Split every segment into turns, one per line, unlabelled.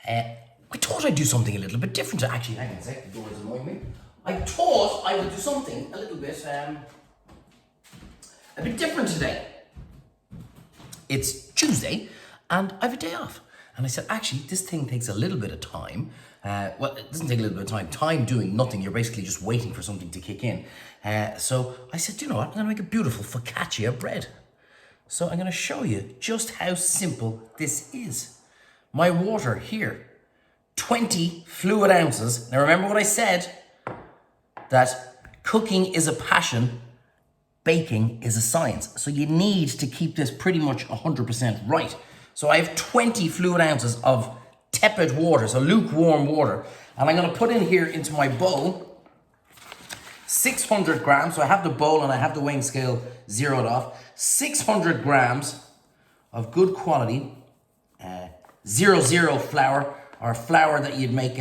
I thought I'd do something a little bit different. Actually, hang on a sec, the door is annoying me. I thought I would do something a little bit different today. It's Tuesday and I have a day off. And I said, actually, this thing takes a little bit of time. Well, it doesn't take a little bit of time. Time doing nothing. You're basically just waiting for something to kick in. So I said, you know what? I'm going to make a beautiful focaccia bread. So I'm going to show you just how simple this is. My water here, 20 fluid ounces. Now remember what I said, that cooking is a passion, baking is a science. So you need to keep this pretty much 100% right. So I have 20 fluid ounces of tepid water, so lukewarm water. And I'm gonna put in here into my bowl 600 grams. So I have the bowl and I have the weighing scale zeroed off. 600 grams of good quality 00 flour, or flour that you'd make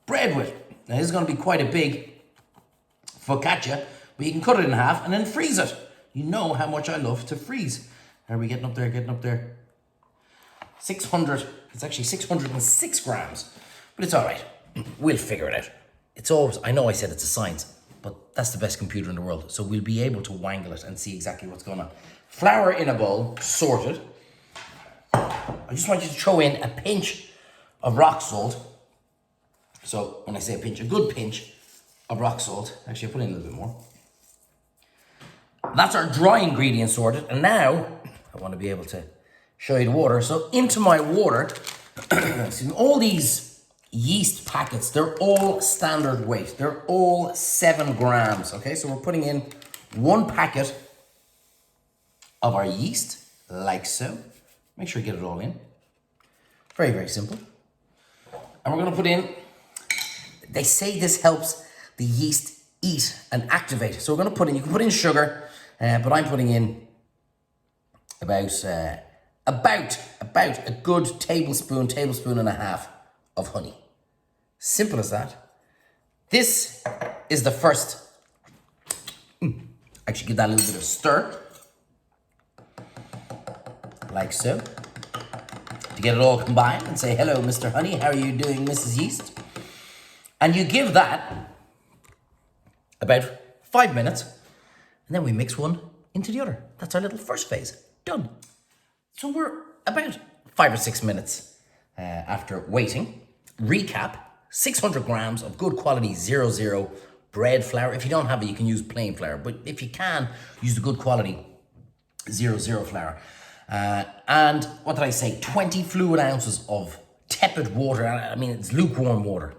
bread with. Now this is gonna be quite a big focaccia, but you can cut it in half and then freeze it. You know how much I love to freeze. Are we getting up there? 600, it's actually 606 grams, but it's all right. We'll figure it out. It's always, I know I said it's a science, but that's the best computer in the world. So we'll be able to wangle it and see exactly what's going on. Flour in a bowl, sorted. I just want you to throw in a pinch of rock salt. So when I say a pinch, a good pinch of rock salt. Actually, I'll put in a little bit more. That's our dry ingredients sorted. And now I want to be able to show you the water. So into my water, excuse me, all these yeast packets, they're all standard weight. They're all 7 grams, okay? So we're putting in 1 packet of our yeast, like so. Make sure you get it all in. Very, very simple. And we're gonna put in, they say this helps the yeast eat and activate. So we're gonna put in, you can put in sugar, but I'm putting in about a good tablespoon and a half of honey. Simple as that. This is the first, actually give that a little bit of stir, like so, to get it all combined and say, hello, Mr. Honey, how are you doing, Mrs. Yeast? And you give that about 5 minutes, and then we mix one into the other. That's our little first phase, done. So we're about 5 or 6 minutes after waiting. Recap, 600 grams of good quality 00 bread flour. If you don't have it, you can use plain flour. But if you can, use the good quality 00 flour. And what did I say? 20 fluid ounces of tepid water. I mean, it's lukewarm water.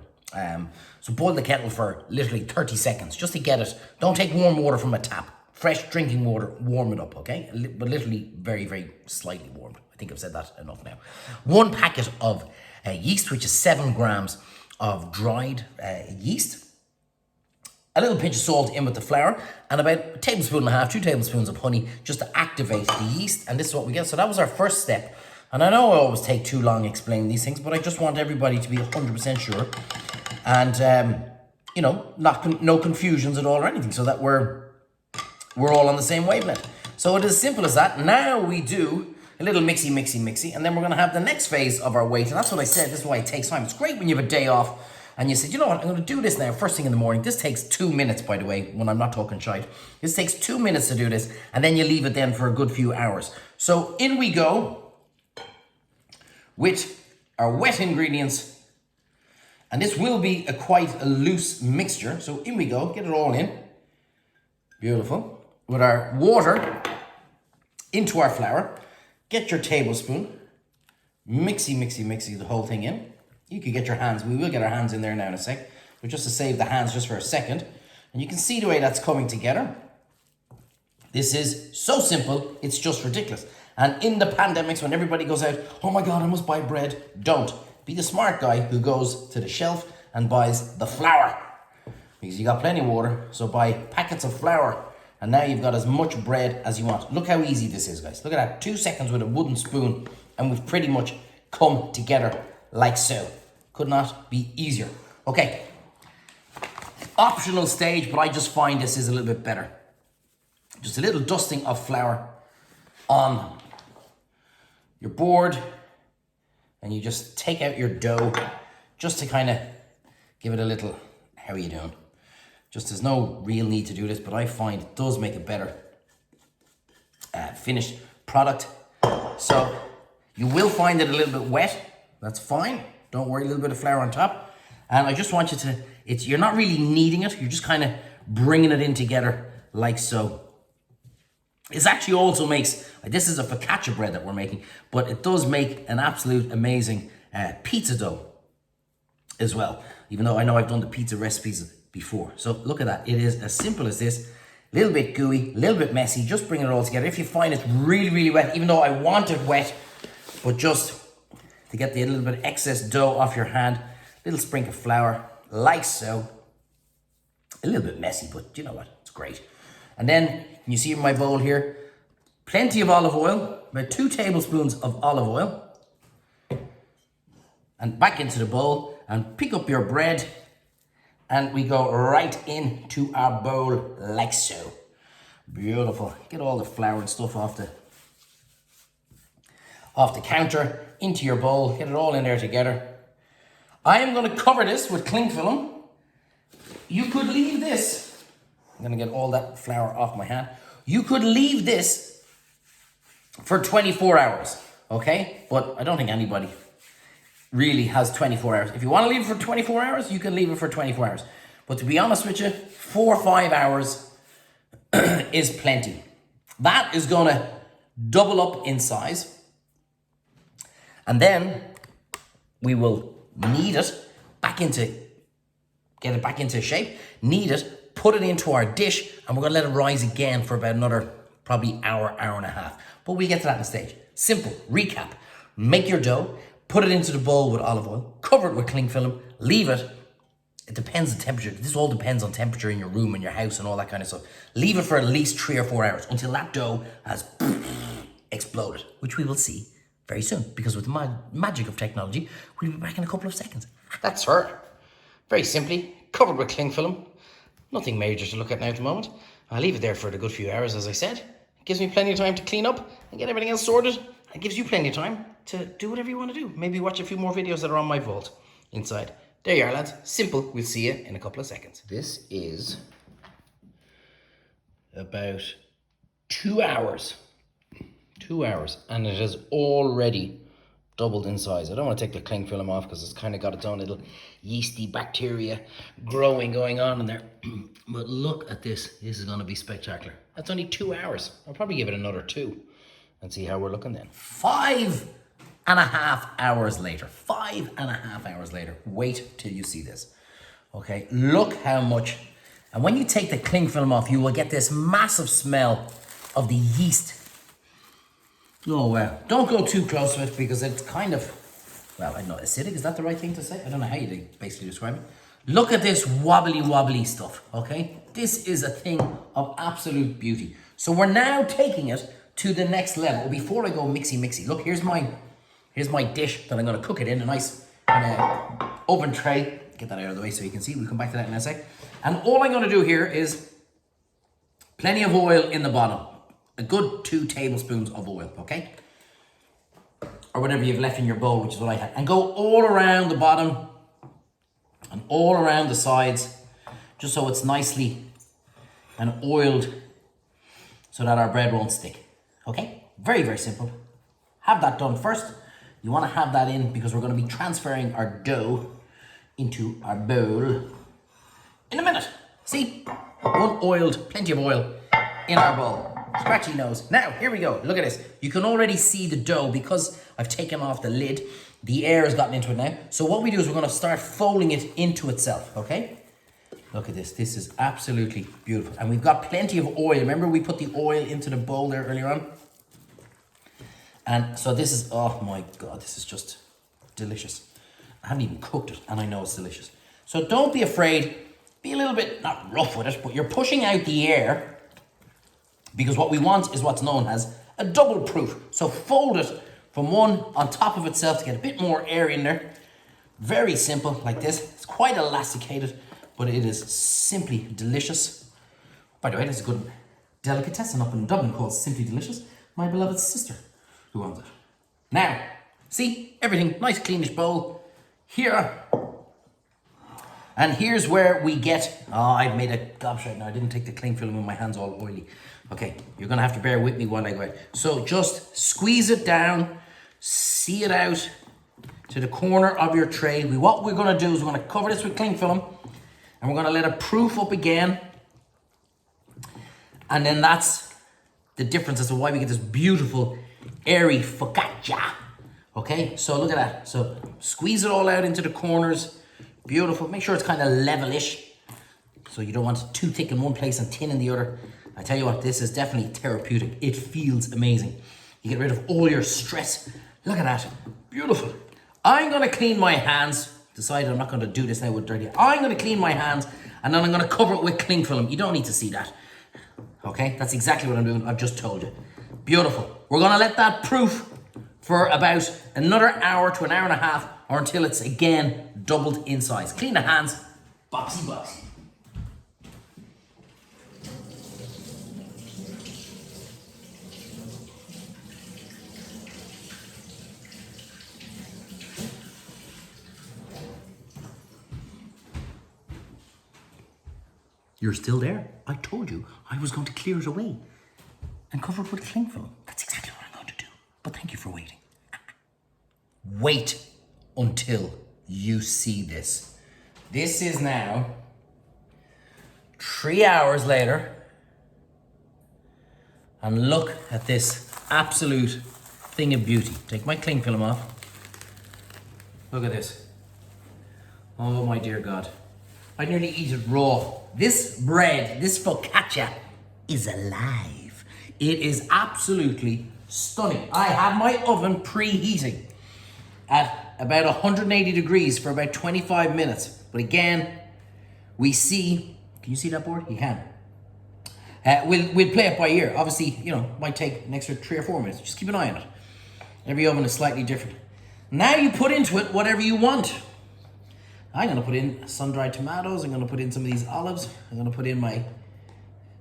So boil the kettle for literally 30 seconds just to get it. Don't take warm water from a tap. Fresh drinking water, warm it up, okay? But literally very, very slightly warmed. I think I've said that enough now. 1 packet of yeast, which is 7 grams of dried yeast. A little pinch of salt in with the flour, and about a tablespoon and a half, 2 tablespoons of honey, just to activate the yeast. And this is what we get. So that was our first step. And I know I always take too long explaining these things, but I just want everybody to be 100% sure. And, you know, no confusions at all or anything, so that we're all on the same wavelength. So it is as simple as that. Now we do a little mixy, and then we're gonna have the next phase of our wait. And that's what I said, this is why it takes time. It's great when you have a day off and you said, you know what, I'm gonna do this now first thing in the morning. This takes 2 minutes, by the way, when I'm not talking shite. This takes 2 minutes to do this, and then you leave it then for a good few hours. So in we go with our wet ingredients. And this will be quite a loose mixture. So in we go, get it all in. Beautiful. With our water into our flour, get your tablespoon, mixy the whole thing in. You could get your hands, we will get our hands in there now in a sec, but just to save the hands just for a second. And you can see the way that's coming together. This is so simple, it's just ridiculous. And in the pandemics, when everybody goes out, oh my God, I must buy bread, don't. Be the smart guy who goes to the shelf and buys the flour. Because you got plenty of water, so buy packets of flour. And now you've got as much bread as you want. Look how easy this is, guys. Look at that, 2 seconds with a wooden spoon, and we've pretty much come together like so. Could not be easier. Okay, optional stage, but I just find this is a little bit better. Just a little dusting of flour on your board, and you just take out your dough just to kind of give it a little, how are you doing? Just there's no real need to do this, but I find it does make a better finished product. So you will find it a little bit wet. That's fine. Don't worry, a little bit of flour on top. And I just want you to, you're not really kneading it. You're just kind of bringing it in together like so. This actually also makes, this is a focaccia bread that we're making, but it does make an absolute amazing pizza dough as well. Even though I know I've done the pizza recipes before. So look at that. It is as simple as this. A little bit gooey, a little bit messy. Just bring it all together. If you find it's really, really wet, even though I want it wet, but just to get the little bit of excess dough off your hand, little sprinkle of flour, like so. A little bit messy, but you know what? It's great. And then, you see in my bowl here, plenty of olive oil, about 2 tablespoons of olive oil. And back into the bowl, and pick up your bread, and we go right into our bowl like so. Beautiful. Get all the flour and stuff off the counter, into your bowl, get it all in there together. I am going to cover this with cling film. You could leave this. I'm going to get all that flour off my hand. You could leave this for 24 hours, okay? But I don't think anybody really has 24 hours. If you want to leave it for 24 hours, you can leave it for 24 hours. But to be honest with you, 4 or 5 hours is plenty. That is going to double up in size. And then we will knead it back into, get it back into shape, knead it, put it into our dish, and we're going to let it rise again for about another probably hour, hour and a half. But we'll get to that in a stage. Simple, recap. Make your dough, put it into the bowl with olive oil, cover it with cling film, leave it. It depends on temperature. This all depends on temperature in your room and your house and all that kind of stuff. Leave it for at least 3 or 4 hours until that dough has exploded, which we will see very soon, because with the magic of technology, we'll be back in a couple of seconds. That's her. Very simply, covered with cling film. Nothing major to look at now at the moment. I'll leave it there for a good few hours, as I said. It gives me plenty of time to clean up and get everything else sorted. It gives you plenty of time to do whatever you want to do. Maybe watch a few more videos that are on my vault inside. There you are, lads. Simple. We'll see you in a couple of seconds. This is about 2 hours. 2 hours, and it has already doubled in size. I don't want to take the cling film off because it's kind of got its own little yeasty bacteria going on in there. But look at this. This is going to be spectacular. That's only 2 hours. I'll probably give it another 2 and see how we're looking then. 5.5 hours later. 5.5 hours later. Wait till you see this. Okay, look how much. And when you take the cling film off, you will get this massive smell of the yeast. Oh, well, don't go too close to it because it's kind of, well, I don't know, acidic. Is that the right thing to say? I don't know how you basically describe it. Look at this wobbly stuff, okay? This is a thing of absolute beauty. So we're now taking it to the next level. Before I go mixy, look, here's my dish that I'm going to cook it in, a nice oven tray. Get that out of the way so you can see. We'll come back to that in a sec. And all I'm going to do here is plenty of oil in the bottom. A good 2 tablespoons of oil, okay? Or whatever you've left in your bowl, which is what I had. And go all around the bottom and all around the sides, just so it's nicely and oiled so that our bread won't stick, okay? Very, very simple. Have that done first. You want to have that in because we're going to be transferring our dough into our bowl in a minute. See? Unoiled, plenty of oil in our bowl. Scratchy nose. Now, here we go. Look at this. You can already see the dough because I've taken off the lid. The air has gotten into it now. So what we do is we're going to start folding it into itself, okay? Look at this. This is absolutely beautiful. And we've got plenty of oil. Remember we put the oil into the bowl there earlier on? And so this is, oh my God, this is just delicious. I haven't even cooked it and I know it's delicious. So don't be afraid. Be a little bit, not rough with it, but you're pushing out the air. Because what we want is what's known as a double proof. So fold it from one on top of itself to get a bit more air in there. Very simple, like this. It's quite elasticated, but it is simply delicious. By the way, there's a good delicatessen up in Dublin called Simply Delicious. My beloved sister who owns it. Now, See, everything, nice cleanish bowl. Here, and here's where we get, I've made a gobshite now. I didn't take the cling film with my hands all oily. Okay, you're gonna have to bear with me while I go out. So just squeeze it down, see it out to the corner of your tray. What we're gonna do is we're gonna cover this with cling film and we're gonna let it proof up again. And then that's the difference as to why we get this beautiful, airy focaccia. Okay, so look at that. So squeeze it all out into the corners. Beautiful. Make sure it's kind of levelish. So you don't want it too thick in one place and thin in the other. I tell you what, this is definitely therapeutic. It feels amazing. You get rid of all your stress. Look at that. Beautiful. I'm going to clean my hands. Decided I'm not going to do this now with dirty. I'm going to clean my hands and then I'm going to cover it with cling film. You don't need to see that. Okay, that's exactly what I'm doing. I've just told you. Beautiful. We're going to let that proof for about another hour to an hour and a half, or until it's again doubled in size. Clean the hands, boxy boxy. You're still there? I told you I was going to clear it away and cover it with cling film. That's exactly what I'm going to do. But thank you for waiting. Wait until you see this. This is now 3 hours later. And look at this absolute thing of beauty. Take my cling film off. Look at this. Oh my dear God. I'd nearly eat it raw. This bread, this focaccia, is alive. It is absolutely stunning. I have my oven preheating at about 180 degrees for about 25 minutes. But again, we see, can you see that board? You can. We'll play it by ear. Obviously, you know, might take an extra 3 or 4 minutes. Just keep an eye on it. Every oven is slightly different. Now you put into it whatever you want. I'm gonna put in sun-dried tomatoes. I'm gonna put in some of these olives. I'm gonna put in my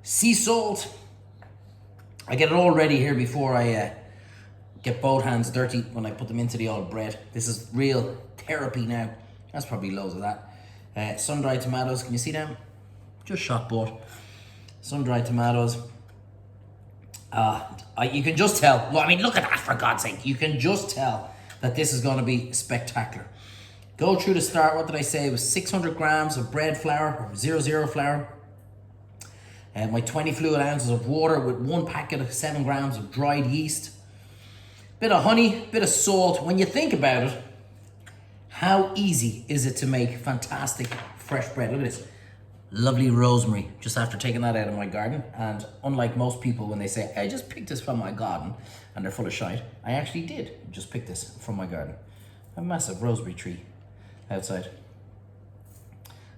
sea salt. I get it all ready here before I get both hands dirty when I put them into the old bread. This is real therapy now. That's probably loads of that. Sun-dried tomatoes, can you see them? Just shot bought. Sun-dried tomatoes. You can just tell. Well, I mean, look at that, for God's sake. You can just tell that this is gonna be spectacular. Go through the start, what did I say? It was 600 grams of bread flour, or 00 flour. And my 20 fluid ounces of water with 1 packet of 7 grams of dried yeast. Bit of honey, bit of salt. When you think about it, how easy is it to make fantastic fresh bread? Look at this. Lovely rosemary, just after taking that out of my garden. And unlike most people when they say, I just picked this from my garden, and they're full of shite, I actually did just pick this from my garden. A massive rosemary tree outside.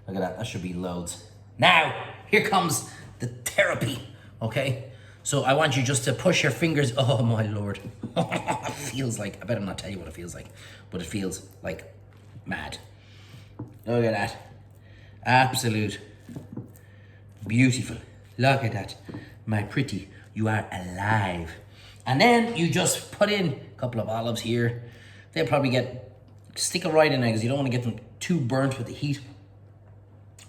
Look at that, that should be loads. Now, here comes the therapy, okay? So I want you just to push your fingers, oh my Lord. It feels like, I better not tell you what it feels like, but it feels like mad. Look at that. Absolute beautiful. Look at that. My pretty, you are alive. And then you just put in a couple of olives here. They'll probably stick them right in there because you don't want to get them too burnt with the heat.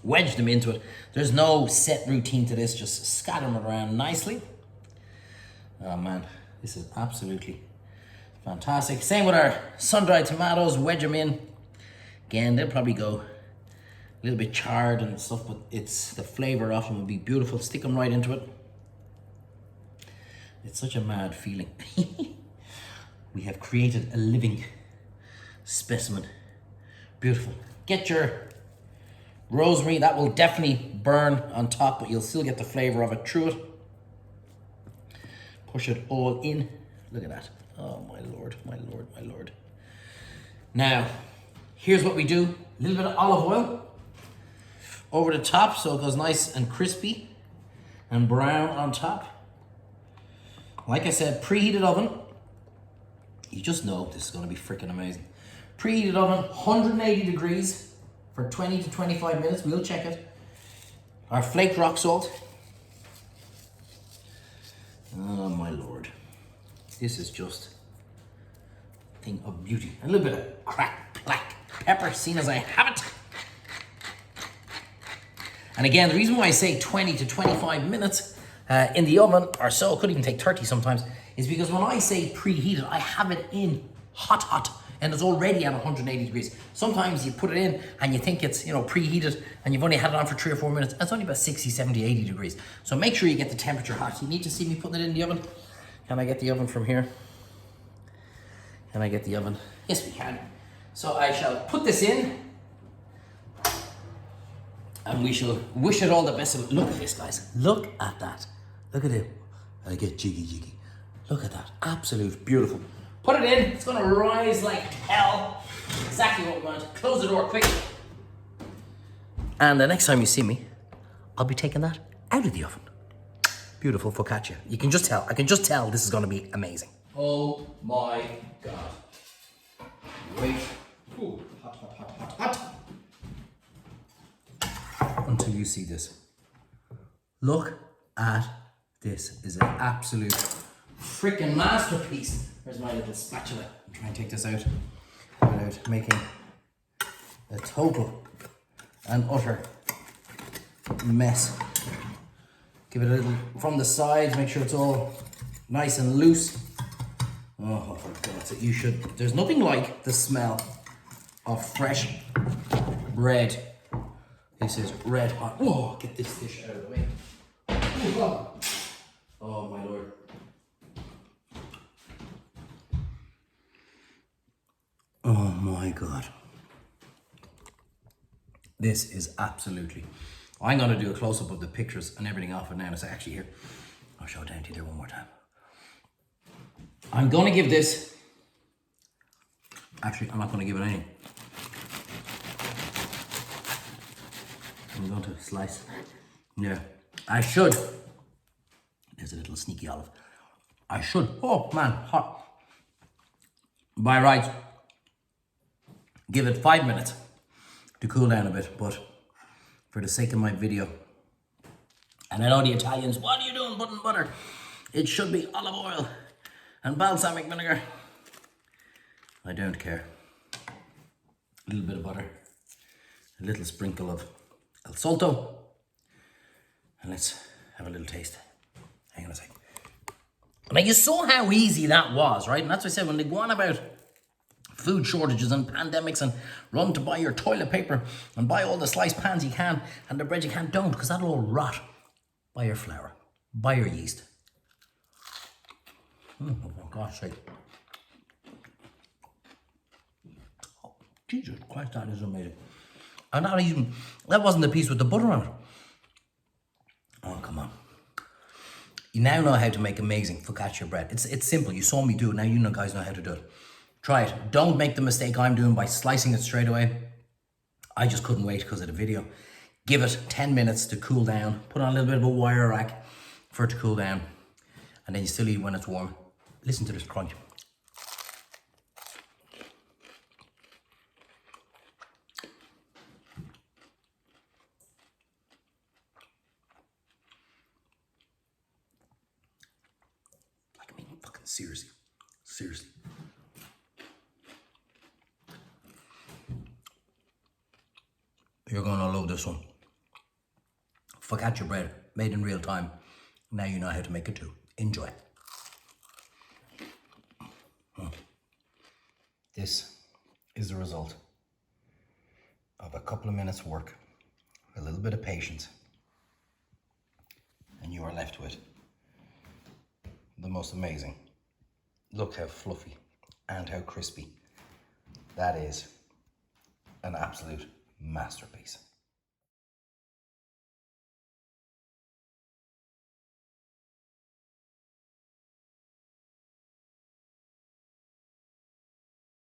Wedge them into it. There's no set routine to this. Just scatter them around nicely. Oh man, this is absolutely fantastic. Same with our sun-dried tomatoes. Wedge them in. Again, they'll probably go a little bit charred and stuff, but it's the flavor of them will be beautiful. Stick them right into it. It's such a mad feeling. We have created a living specimen. Beautiful. Get your rosemary. That will definitely burn on top, but you'll still get the flavor of it through it. Push it all in. Look at that. Oh my Lord, my Lord, my Lord. Now, here's what we do. A little bit of olive oil over the top so it goes nice and crispy and brown on top. Like I said, preheated oven. You just know this is going to be freaking amazing. Preheated oven, 180 degrees for 20 to 25 minutes. We'll check it. Our flaked rock salt. Oh my Lord. This is just thing of beauty. A little bit of cracked black pepper, seeing as I have it. And again, the reason why I say 20 to 25 minutes in the oven or so, it could even take 30 sometimes, is because when I say preheated, I have it in hot, and it's already at 180 degrees. Sometimes you put it in and you think it's, preheated and you've only had it on for 3 or 4 minutes. It's only about 60, 70, 80 degrees. So make sure you get the temperature hot. You need to see me putting it in the oven. Can I get the oven from here? Can I get the oven? Yes, we can. So I shall put this in and we shall wish it all the best of it. Look at this, guys. Look at that. Look at it. I get jiggy. Look at that. Absolute beautiful. Put it in. It's going to rise like hell. Exactly what we want. Close the door quick. And the next time you see me, I'll be taking that out of the oven. Beautiful focaccia. You can just tell. I can just tell this is going to be amazing. Oh my God. Wait. Ooh, hot. Until you see this. Look at this. Is an absolute freaking masterpiece. Where's my little spatula? I'm trying to take this out without making a total and utter mess. Give it a little from the sides, make sure it's all nice and loose. Oh, for God's sake, you should. There's nothing like the smell of fresh bread. This is red hot. Oh, get this dish out of the way. Oh my Lord. Oh my God. This is absolutely. I'm going to do a close-up of the pictures and everything off it now. It's actually here. I'll show it down to you there one more time. I'm going to give this. Actually, I'm not going to give it any. I'm going to slice. Yeah, I should. There's a little sneaky olive. I should. Oh man, hot. By rights, give it 5 minutes to cool down a bit, but for the sake of my video, and I know the Italians, what are you doing putting butter? It should be olive oil and balsamic vinegar. I don't care. A little bit of butter, a little sprinkle of El Solto, and let's have a little taste. Hang on a second. Now you saw how easy that was, right? And that's what I said, when they go on about food shortages and pandemics and run to buy your toilet paper and buy all the sliced pans you can and the bread you can, don't, because that'll all rot. Buy your flour, buy your yeast. Oh, for God's sake. Oh, Jesus Christ, that is amazing. And not even, that wasn't the piece with the butter on it. Oh, come on. You now know how to make amazing focaccia bread. It's simple. You saw me do it. Now you guys know how to do it. Try it. Don't make the mistake I'm doing by slicing it straight away. I just couldn't wait because of the video. Give it 10 minutes to cool down. Put on a little bit of a wire rack for it to cool down. And then you still eat when it's warm. Listen to this crunch. Like, I mean, fucking seriously. Seriously. You're going to love this one. Focaccia bread, made in real time. Now you know how to make it too. Enjoy. This is the result of a couple of minutes work, a little bit of patience, and you are left with the most amazing. Look how fluffy and how crispy. That is an absolute masterpiece.